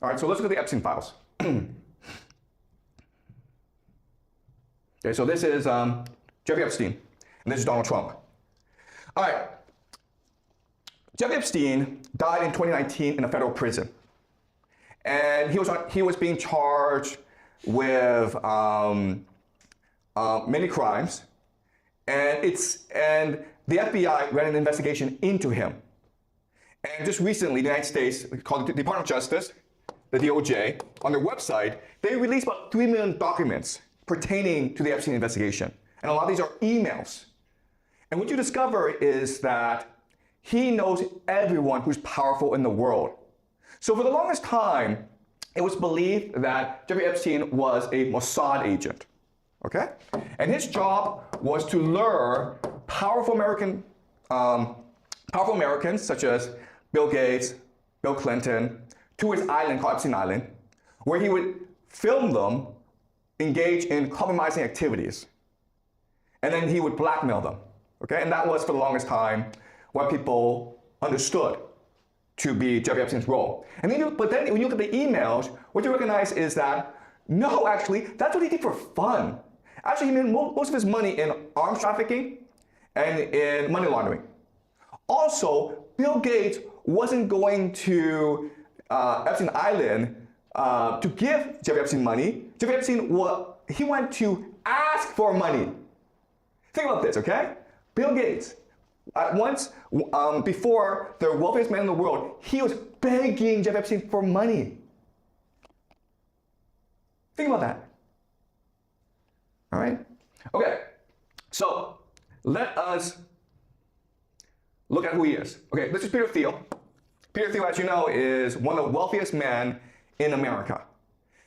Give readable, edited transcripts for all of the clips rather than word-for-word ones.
All right, so let's look at the Epstein files. Okay, so this is Jeffrey Epstein, and this is Donald Trump. All right, Jeffrey Epstein died in 2019 in a federal prison, and he was being charged with many crimes, and the FBI ran an investigation into him. And just recently, the United States, called the Department of Justice, the DOJ, on their website, they released about 3 million documents pertaining to the Epstein investigation. And a lot of these are emails. And what you discover is that he knows everyone who's powerful in the world. So for the longest time, it was believed that Jeffrey Epstein was a Mossad agent, okay? And his job was to lure powerful Americans such as Bill Gates, Bill Clinton, to his island called Epstein Island, where he would film them engage in compromising activities. And then he would blackmail them, okay? And that was, for the longest time, what people understood to be Jeffrey Epstein's role. But then when you look at the emails, what you recognize is that, no, actually, that's what he did for fun. Actually, he made most of his money in arms trafficking and in money laundering. Also, Bill Gates wasn't going to Epstein Island to give Jeffrey Epstein money. Jeffrey Epstein, he went to ask for money. Think about this, okay? Bill Gates, once, before the wealthiest man in the world, he was begging Jeff Epstein for money. Think about that. All right? Okay, so let us look at who he is. Okay, this is Peter Thiel. Peter Thiel, as you know, is one of the wealthiest men in America.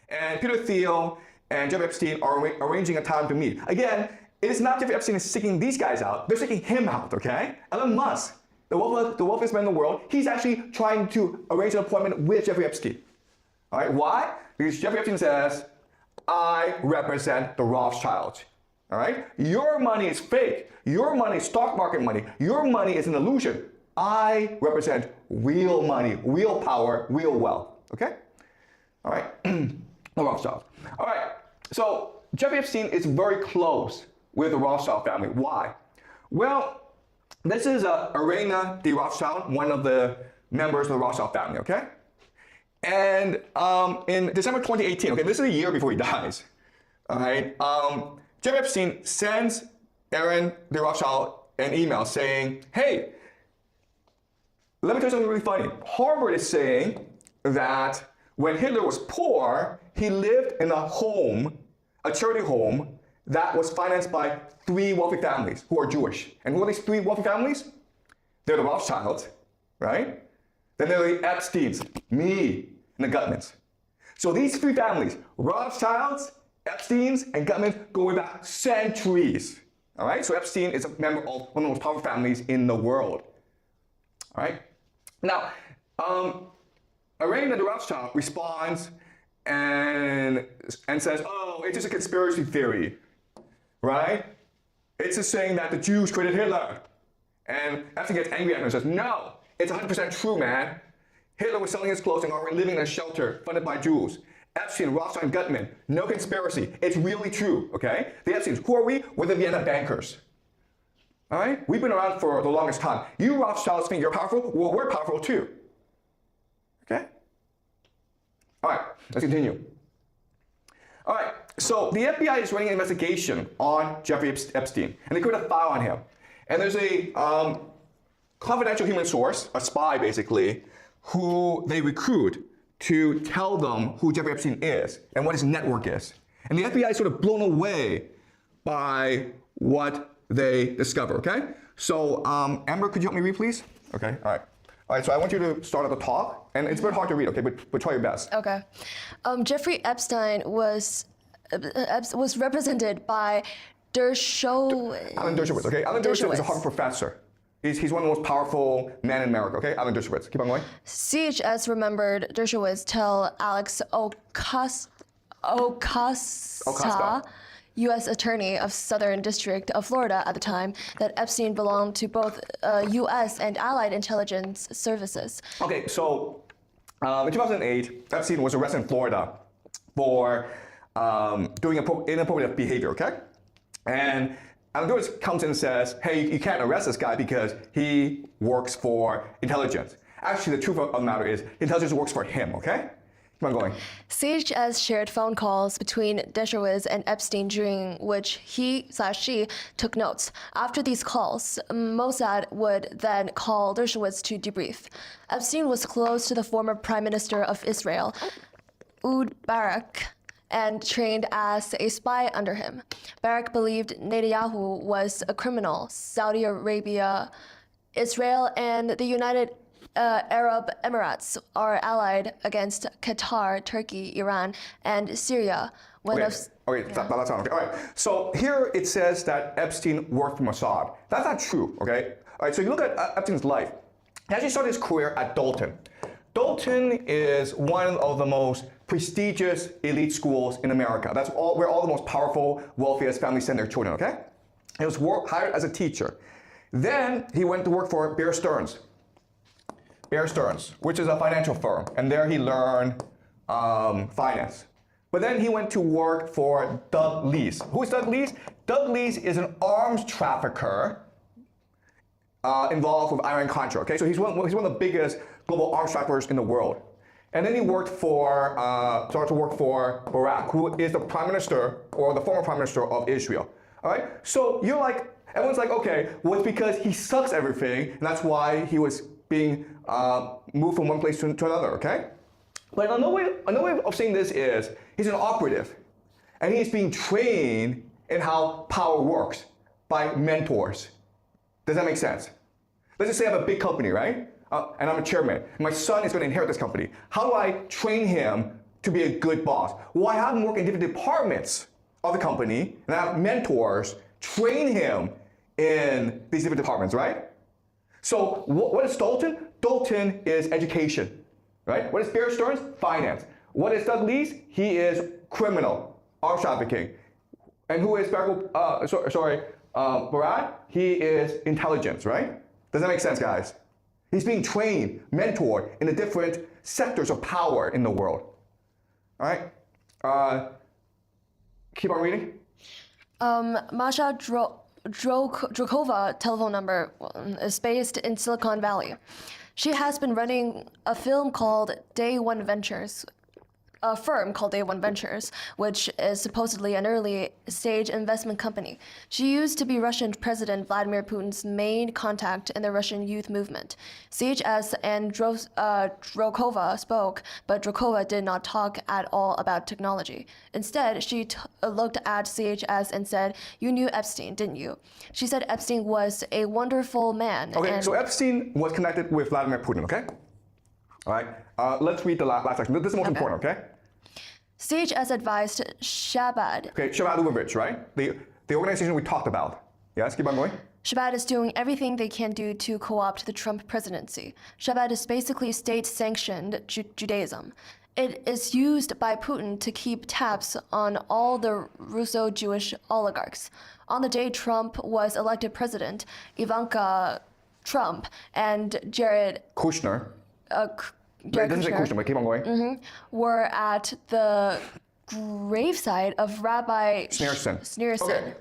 And Peter Thiel and Jeff Epstein are arranging a time to meet. Again, it is not Jeffrey Epstein seeking these guys out, they're seeking him out, okay? Elon Musk, the wealthiest man in the world, he's actually trying to arrange an appointment with Jeffrey Epstein. All right, why? Because Jeffrey Epstein says, I represent the Rothschilds. All right? Your money is fake. Your money is stock market money. Your money is an illusion. I represent real money, real power, real wealth. Okay? All right. The Rothschilds. All right. So Jeffrey Epstein is very close with the Rothschild family. Why? Well, this is Irena de Rothschild, one of the members of the Rothschild family. Okay? And in December 2018, okay, this is a year before he dies. All right. Jeffrey Epstein sends Aaron de Rothschild an email saying, hey, let me tell you something really funny. Harvard is saying that when Hitler was poor, he lived in a home, a charity home, that was financed by 3 wealthy families who are Jewish. And who are these 3 wealthy families? They're the Rothschilds, right? Then there are the Epsteins, me, and the Gutmans. So these 3 families, Rothschilds, Epsteins, and Gutmans, go way back centuries. All right? So Epstein is a member of one of the most powerful families in the world. All right? Now, Irena de Rothschild responds and says, oh, it's just a conspiracy theory, right? It's just saying that the Jews created Hitler. And Epstein gets angry at her and says, no, it's 100% true, man. Hitler was selling his clothes and already living in a shelter funded by Jews. Epstein, Rothschild, and Gutman, no conspiracy. It's really true, okay? The Epsteins, who are we? We're the Vienna bankers. All right? We've been around for the longest time. You Rothschilds think you're powerful? Well, we're powerful too. Okay? All right, let's continue. All right, so the FBI is running an investigation on Jeffrey Epstein, and they created a file on him. And there's a confidential human source, a spy basically, who they recruit to tell them who Jeffrey Epstein is and what his network is. And the FBI is sort of blown away by what they discover, okay? So, Amber, could you help me read, please? Okay, all right. All right, so I want you to start at the top, and it's very hard to read, okay, but try your best. Okay. Jeffrey Epstein was represented by Alan Dershowitz, okay? Alan Dershowitz is a Harvard professor. He's one of the most powerful men in America, okay? Alan Dershowitz. Keep on going. CHS remembered Dershowitz tell Alex Ocasio, U.S. Attorney of Southern District of Florida at the time, that Epstein belonged to both U.S. and Allied intelligence services. Okay, so In 2008, Epstein was arrested in Florida for doing inappropriate behavior, okay? And Honduras comes in and says, hey, you can't arrest this guy because he works for intelligence. Actually, the truth of the matter is, intelligence works for him, okay? Keep on going. CHS shared phone calls between Dershowitz and Epstein during which he/she took notes. After these calls, Mossad would then call Dershowitz to debrief. Epstein was close to the former Prime Minister of Israel, Ehud Barak, and trained as a spy under him. Barak believed Netanyahu was a criminal. Saudi Arabia, Israel, and the United Arab Emirates are allied against Qatar, Turkey, Iran, and Syria. That's not okay. All right. So here it says that Epstein worked for Mossad. That's not true. Okay. All right. So you look at Epstein's life. He actually started his career at Dalton. Dalton is one of the most prestigious elite schools in America. That's where all the most powerful, wealthiest families send their children. Okay. He was hired as a teacher. Then he went to work for Bear Stearns. Bear Stearns, which is a financial firm, and there he learned finance. But then he went to work for Doug Leese. Who is Doug Leese? Doug Leese is an arms trafficker involved with Iran-Contra. Okay, so he's one of the biggest global arms traffickers in the world. And then he started to work for Barak, who is the prime minister or the former prime minister of Israel. All right, so you're like, everyone's like, okay, well, it's because he sucks everything, and that's why he was being moved from one place to another, okay? But another way of saying this is, he's an operative, and he's being trained in how power works by mentors. Does that make sense? Let's just say I have a big company, right? And I'm a chairman. My son is going to inherit this company. How do I train him to be a good boss? Well, I have him work in different departments of the company, and I have mentors train him in these different departments, right? So what is Dalton? Dalton is education, right? What is Bear Stearns? Finance. What is Doug Leese? He is criminal, arms trafficking. And who is Barak? He is intelligence, right? Does that make sense, guys? He's being trained, mentored in the different sectors of power in the world. All right? Keep on reading. Masha Drokova telephone number is based in Silicon Valley. She has been running a firm called Day One Ventures, which is supposedly an early-stage investment company. She used to be Russian President Vladimir Putin's main contact in the Russian youth movement. CHS and Drokova spoke, but Drokova did not talk at all about technology. Instead, she looked at CHS and said, "You knew Epstein, didn't you?" She said Epstein was a wonderful man. Okay, so Epstein was connected with Vladimir Putin, okay? All right, let's read the last section. This is the most important, okay? CHS advised Shabad. Okay, Shabad Lubavitch, right? The organization we talked about. Yes, keep on going. Shabad is doing everything they can do to co-opt the Trump presidency. Shabad is basically state-sanctioned Judaism. It is used by Putin to keep tabs on all the Russo-Jewish oligarchs. On the day Trump was elected president, Ivanka Trump and Jared Kushner. Jared It doesn't say Kushner, Kushner, but keep on going. were at the gravesite of Rabbi Sneerson. Okay.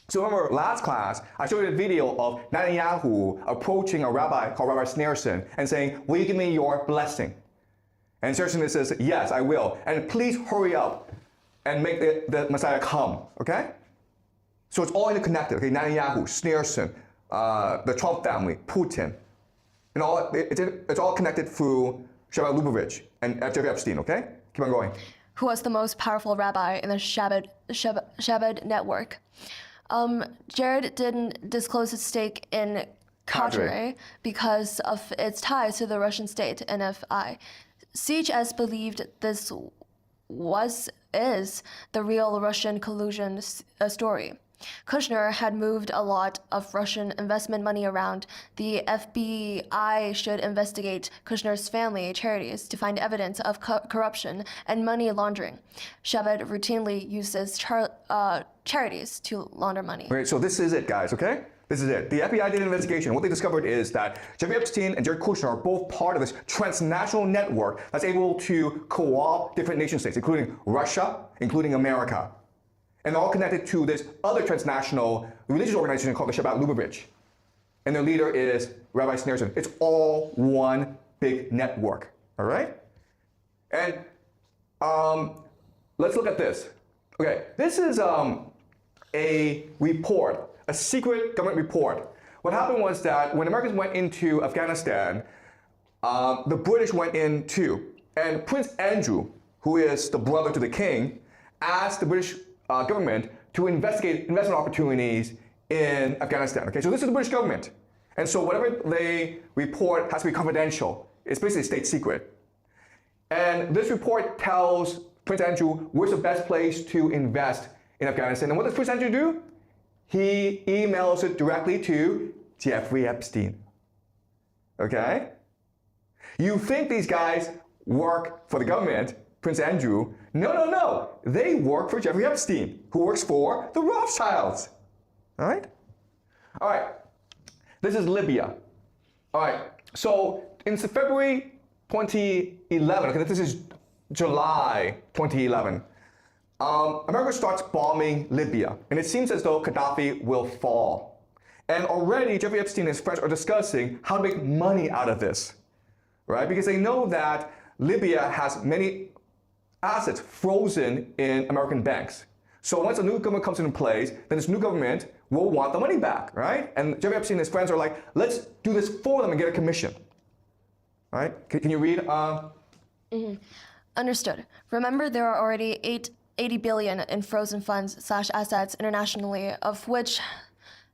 So remember last class, I showed you a video of Netanyahu approaching a rabbi called Rabbi Sneerson and saying, "Will you give me your blessing?" And Sneerson says, "Yes, I will. And please hurry up and make the Messiah come." Okay? So it's all interconnected. Okay, Netanyahu, Sneerson, the Trump family, Putin, and it's all connected through Shabbat Lubavitch and Jeffrey Epstein. Okay, keep on going. Who was the most powerful rabbi in the Shabbat network? Jared didn't disclose his stake in Cadre because of its ties to the Russian state, NFI. CHS believed this is the real Russian collusion story. Kushner had moved a lot of Russian investment money around. The FBI should investigate Kushner's family charities to find evidence of corruption and money laundering. Shabbat routinely uses charities to launder money. Okay, so this is it, guys, okay? This is it. The FBI did an investigation. What they discovered is that Jeffrey Epstein and Jared Kushner are both part of this transnational network that's able to co-opt different nation states, including Russia, including America. And they're all connected to this other transnational religious organization called the Shabbat Lubavitch. And their leader is Rabbi Sneerson. It's all one big network, all right? And let's look at this. Okay, this is a report, a secret government report. What happened was that when Americans went into Afghanistan, the British went in too. And Prince Andrew, who is the brother to the king, asked the British government to investigate investment opportunities in Afghanistan. Okay, so this is the British government. And so whatever they report has to be confidential. It's basically a state secret. And this report tells Prince Andrew where's the best place to invest in Afghanistan. And what does Prince Andrew do? He emails it directly to Jeffrey Epstein. Okay? You think these guys work for the government, Prince Andrew. No. They work for Jeffrey Epstein, who works for the Rothschilds. All right? All right. This is Libya. All right. So in February 2011, okay, this is July 2011, America starts bombing Libya, and it seems as though Gaddafi will fall. And already Jeffrey Epstein and his friends are discussing how to make money out of this, right? Because they know that Libya has many assets frozen in American banks. So once a new government comes into place, then this new government will want the money back, right? And Jeffrey Epstein and his friends are like, let's do this for them and get a commission. All right? Can you read? Understood. Remember, there are already 80 billion in frozen funds / assets internationally, of which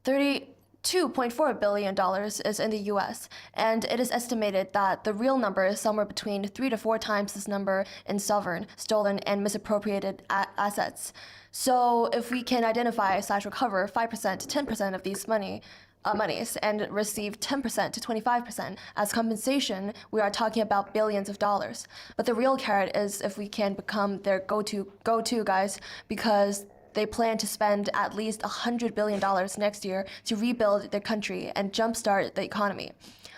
$32.4 billion is in the US. And it is estimated that the real number is somewhere between 3 to 4 times this number in sovereign, stolen, and misappropriated assets. So if we can identify / recover 5% to 10% of these monies and receive 10% to 25% as compensation, we are talking about billions of dollars. But the real carrot is if we can become their go-to guys, because they plan to spend at least $100 billion next year to rebuild their country and jumpstart the economy.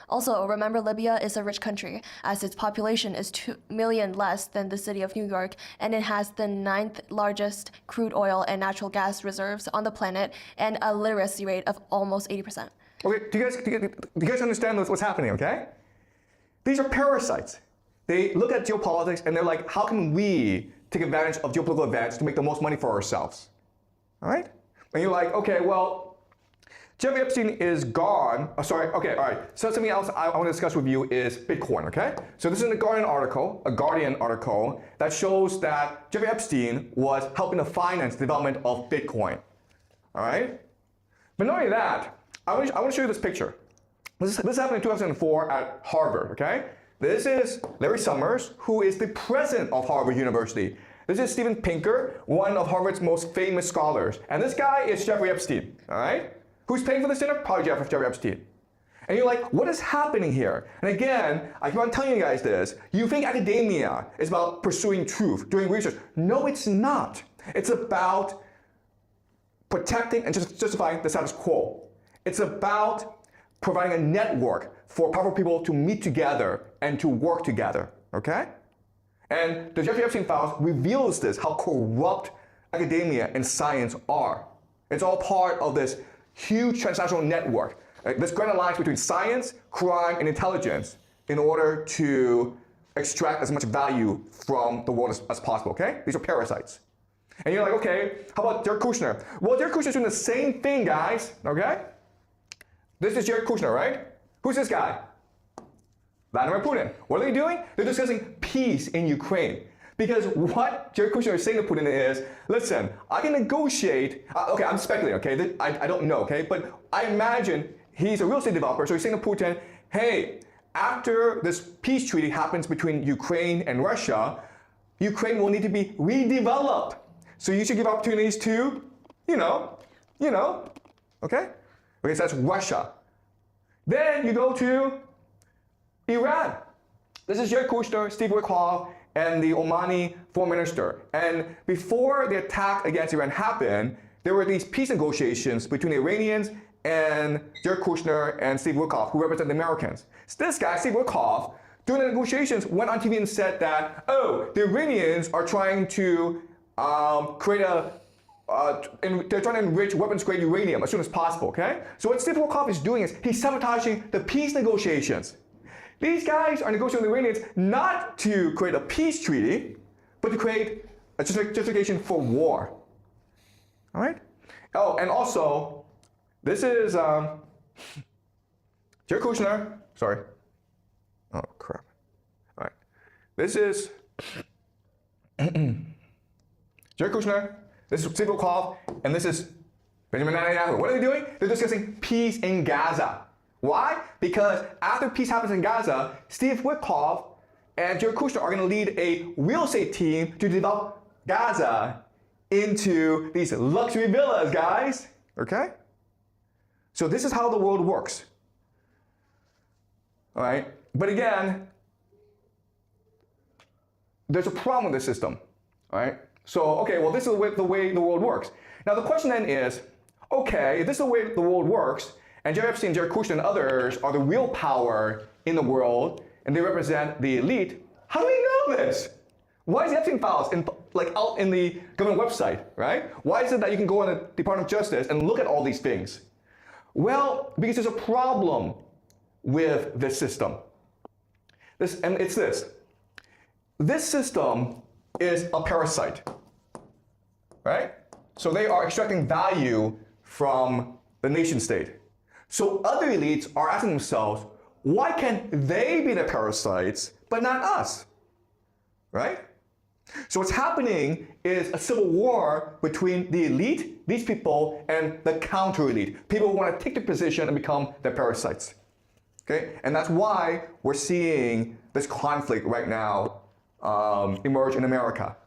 Also, remember, Libya is a rich country, as its population is 2 million less than the city of New York, and it has the 9th largest crude oil and natural gas reserves on the planet, and a literacy rate of almost 80%. Okay, do you guys understand what's happening, okay? These are parasites. They look at geopolitics and they're like, how can we take advantage of geopolitical events to make the most money for ourselves? All right? And you're like, okay, well, Jeffrey Epstein is gone. Oh, sorry, okay, all right. So something else I want to discuss with you is Bitcoin, okay? So this is a Guardian article that shows that Jeffrey Epstein was helping to finance the development of Bitcoin, all right? But not only that, I want to show you this picture. This happened in 2004 at Harvard, okay? This is Larry Summers, who is the president of Harvard University. This is Steven Pinker, one of Harvard's most famous scholars. And this guy is Jeffrey Epstein, all right? Who's paying for this dinner? Probably Jeffrey Epstein. And you're like, what is happening here? And again, I keep on telling you guys this. You think academia is about pursuing truth, doing research. No, it's not. It's about protecting and justifying the status quo. It's about providing a network for powerful people to meet together and to work together, okay? And the Jeffrey Epstein files reveals this, how corrupt academia and science are. It's all part of this huge transnational network. This grand alliance between science, crime, and intelligence in order to extract as much value from the world as possible, okay? These are parasites. And you're like, okay, how about Jared Kushner? Well, Jared Kushner's doing the same thing, guys, okay? This is Jared Kushner, right? Who's this guy? Vladimir Putin. What are they doing? They're discussing peace in Ukraine. Because what Jared Kushner is saying to Putin is, listen, I can negotiate, okay, I'm speculating, okay, I don't know, okay, but I imagine he's a real estate developer, so he's saying to Putin, hey, after this peace treaty happens between Ukraine and Russia, Ukraine will need to be redeveloped. So you should give opportunities to, you know, okay? Okay, so that's Russia. Then you go to Iran. This is Jared Kushner, Steve Witkoff, and the Omani foreign minister. And before the attack against Iran happened, there were these peace negotiations between the Iranians and Jared Kushner and Steve Witkoff, who represent the Americans. So this guy, Steve Witkoff, during the negotiations, went on TV and said that, oh, the Iranians are trying to they're trying to enrich weapons-grade uranium as soon as possible, okay? So what Steve Witkoff is doing is he's sabotaging the peace negotiations. These guys are negotiating with the Iranians not to create a peace treaty, but to create a justification for war. All right? Oh, and also, this is Jared Kushner. Sorry. Oh, crap. All right. This is Jared Kushner. This is Steve Witkoff, and this is Benjamin Netanyahu. What are they doing? They're discussing peace in Gaza. Why? Because after peace happens in Gaza, Steve Witkoff and Jared Kushner are going to lead a real estate team to develop Gaza into these luxury villas, guys. Okay? So this is how the world works. All right? But again, there's a problem with this system. All right? So, okay, well, this is the way the world works. Now, the question then is, okay, if this is the way the world works, and Jerry Epstein, Jared Kushner, and others are the real power in the world, and they represent the elite, how do we know this? Why is the Epstein files out in the government website, right? Why is it that you can go on the Department of Justice and look at all these things? Well, because there's a problem with this system. And it's this. This system is a parasite, right? So they are extracting value from the nation state. So other elites are asking themselves, why can they be the parasites, but not us, right? So what's happening is a civil war between the elite, these people, and the counter-elite, people who want to take the position and become the parasites, okay? And that's why we're seeing this conflict right now emerge in America.